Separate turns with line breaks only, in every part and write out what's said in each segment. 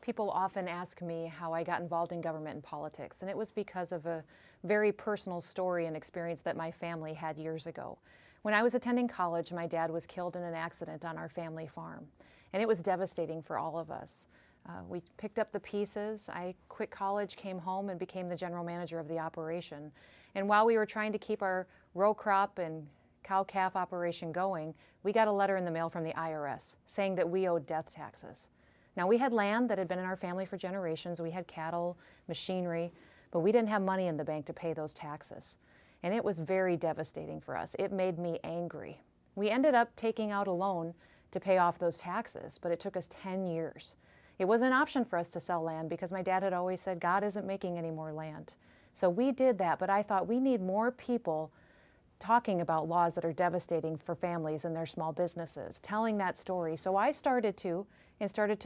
People often ask me how I got involved in government and politics, and it was because of a very personal story and experience that my family had years ago. When I was attending college, my dad was killed in an accident on our family farm, and it was devastating for all of us. We picked up the pieces. I quit college, came home, and became the general manager of the operation. And while we were trying to keep our row crop and cow-calf operation going, we got a letter in the mail from the IRS saying that we owed death taxes. Now, we had land that had been in our family for generations. We had cattle, machinery, but we didn't have money in the bank to pay those taxes. And it was very devastating for us. It made me angry. We ended up taking out a loan to pay off those taxes, but it took us 10 years. It was an option for us to sell land because my dad had always said, God isn't making any more land. So we did that, but I thought we need more people talking about laws that are devastating for families and their small businesses, telling that story. So I started to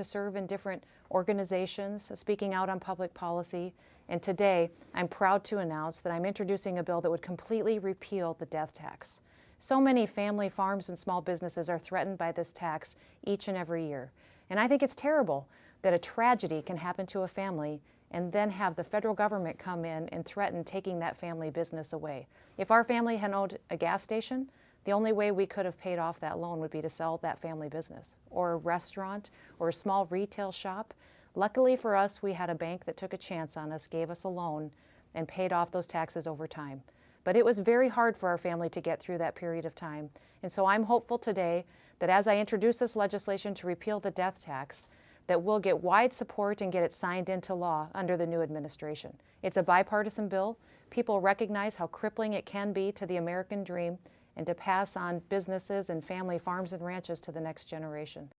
serve in different organizations, speaking out on public policy. And today, I'm proud to announce that I'm introducing a bill that would completely repeal the death tax. So many family farms and small businesses are threatened by this tax each and every year. And I think it's terrible that a tragedy can happen to a family and then have the federal government come in and threaten taking that family business away. If our family had owned a gas station, the only way we could have paid off that loan would be to sell that family business, or a restaurant, or a small retail shop. Luckily for us, we had a bank that took a chance on us, gave us a loan, and paid off those taxes over time. But it was very hard for our family to get through that period of time. And so I'm hopeful today that as I introduce this legislation to repeal the death tax, that we'll get wide support and get it signed into law under the new administration. It's a bipartisan bill. People recognize how crippling it can be to the American dream and to pass on businesses and family farms and ranches to the next generation.